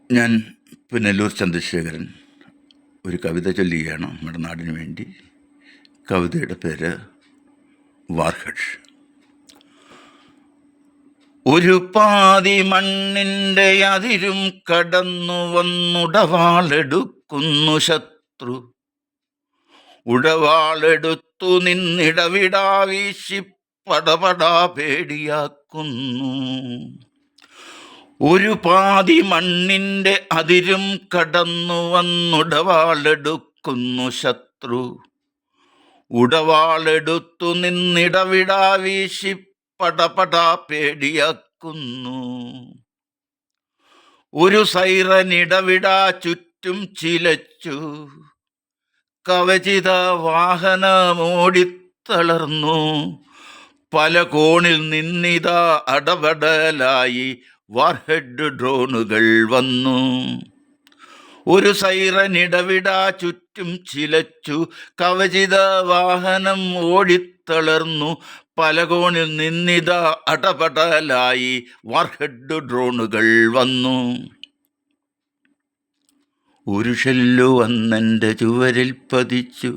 ഞാൻ പുനലൂർ ചന്ദ്രശേഖരൻ ഒരു കവിത ചൊല്ലുകയാണ് നമ്മുടെ നാടിന് വേണ്ടി. കവിതയുടെ പേര് വാർഹഡ്. ഒരു പാതി മണ്ണിൻ്റെ അതിരും കടന്നു വന്നുടവാളെടുക്കുന്നു ശത്രു. ഉടവാളെടുത്തു നിന്നിടവിടാ വീശി പടപടാ പേടിയാക്കുന്നു. ഒരു പാതി മണ്ണിൻ്റെ അതിരും കടന്നു വന്നുടവാളെടുക്കുന്നു ശത്രു. ഉടവാളെടുത്തു നിന്നിടവിടാ വീശി പടപടാ പേടിയാക്കുന്നു. ഒരു സൈറനിടവിടാ ചുറ്റും ചിലച്ചു. കവചിത വാഹനമോടിത്തളർന്നു. പല കോണിൽ നിന്നിതാ അടപടലായി വാർഹെഡ് ഡ്രോണുകൾ വന്നു. ഒരു സൈറനിടവിടാ ചുറ്റും ചിലച്ചു. കവചിത വാഹനം ഓടിത്തളർന്നു. പല കോണിൽ നിന്നിതാ അടപടലായി വാർഹെഡ് ഡ്രോണുകൾ വന്നു. ഒരു ഷെല്ലു വന്നെൻ്റെ ചുവരിൽ പതിച്ചു.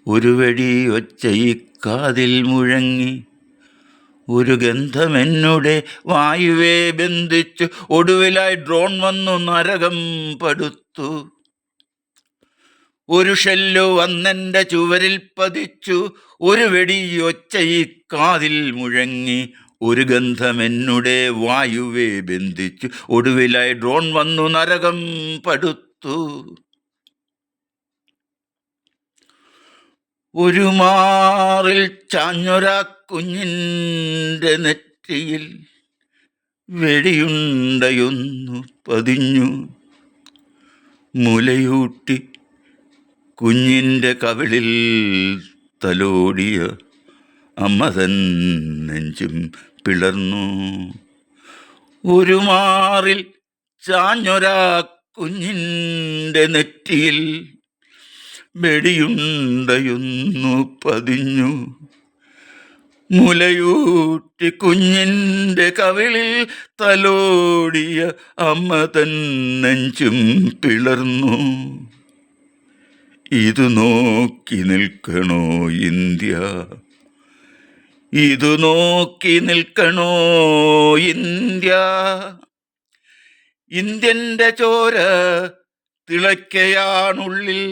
ഒരു വെടി ഒച്ച ഈ കാതിൽ മുഴങ്ങി. ഒരു ഗന്ധമെന്നുടെ വായുവെ ബന്ധിച്ചു. ഒടുവിലായി ഡ്രോൺ വന്നു നരകം പടുത്തു. ഒരു ഷെല്ലു വന്നെൻ്റെ ചുവരിൽ പതിച്ചു. ഒരു വെടി ഒച്ച ഈ കാതിൽ മുഴങ്ങി. ഒരു ഗന്ധമെന്നുടെ വായുവെ ബന്ധിച്ചു. ഒടുവിലായി ഡ്രോൺ വന്നു നരകം പടുത്തു. ഒരു മാറിൽ ചാഞ്ഞൊരാ കുഞ്ഞിൻ്റെ നെറ്റിയിൽ വെടിയുണ്ടയൊന്നു പതിഞ്ഞു. മുലയൂട്ടി കുഞ്ഞിൻ്റെ കവിളിൽ തലോടിയ അമ്മ തൻ നെഞ്ചും പിളർന്നു. ഒരു മാറിൽ ചാഞ്ഞൊരാ കുഞ്ഞിൻ്റെ നെറ്റിയിൽ വെടിയുണ്ടയൊന്നു പതിഞ്ഞു. മുലയൂട്ടി കുഞ്ഞിൻ്റെ കവിളിൽ തലോടിയ അമ്മ തൻ നെഞ്ചും പിളർന്നു. ഇതു നോക്കി നിൽക്കണോ ഇന്ത്യ? ഇതു നോക്കി നിൽക്കണോ ഇന്ത്യ? ഇന്ത്യൻ്റെ ചോര തിളയ്ക്കയാണുള്ളിൽ.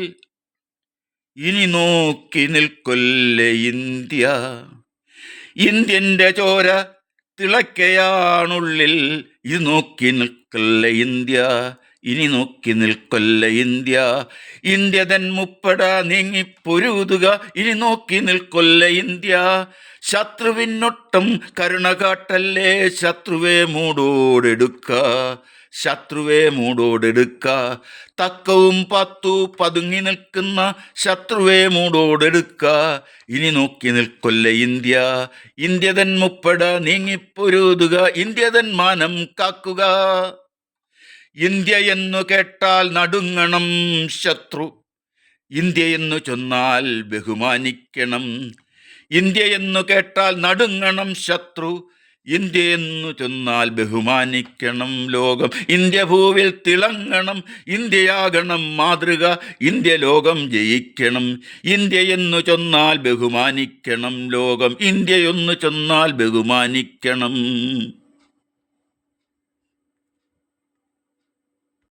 ഇനി നോക്കി നിൽക്കൊല്ലേ ഇന്ത്യ. ഇന്ത്യൻ്റെ ചോര തിളയ്ക്കയാണുള്ളിൽ. ഇത് നോക്കി നിൽക്കല്ലേ ഇന്ത്യ. ഇനി നോക്കി നിൽക്കൊല്ലേ ഇന്ത്യ. ഇന്ത്യ തൻ മുപ്പട നീങ്ങിപ്പൊരുതുക. ഇനി നോക്കി നിൽക്കൊല്ലേ ഇന്ത്യ. ശത്രുവിനൊട്ടും കരുണ കാട്ടല്ലേ. ശത്രുവെ മൂടോടെടുക്ക. ശത്രുവെ മൂടോടെടുക്ക. തക്കവും പത്തു പതുങ്ങി നിൽക്കുന്ന ശത്രുവെ മൂടോടെടുക്ക. ഇനി നോക്കി നിൽക്കൊല്ലേ ഇന്ത്യ. ഇന്ത്യ തൻ മുപ്പട നീങ്ങിപ്പൊരുതുക. ഇന്ത്യ തൻ മാനം കാക്കുക. ഇന്ത്യ എന്നു കേട്ടാൽ നടുങ്ങണം ശത്രു. ഇന്ത്യ എന്നു ചൊന്നാൽ ബഹുമാനിക്കണം. ഇന്ത്യ എന്നു കേട്ടാൽ നടുങ്ങണം ശത്രു. ഇന്ത്യ എന്നു ചൊന്നാൽ ബഹുമാനിക്കണം. ലോകം ഇന്ത്യ ഭൂവിൽ തിളങ്ങണം. ഇന്ത്യയാകണം മാതൃക. ഇന്ത്യ ലോകം ജയിക്കണം. ഇന്ത്യ എന്നു ചൊന്നാൽ ബഹുമാനിക്കണം. ലോകം ഇന്ത്യ എന്നു ചൊന്നാൽ ബഹുമാനിക്കണം.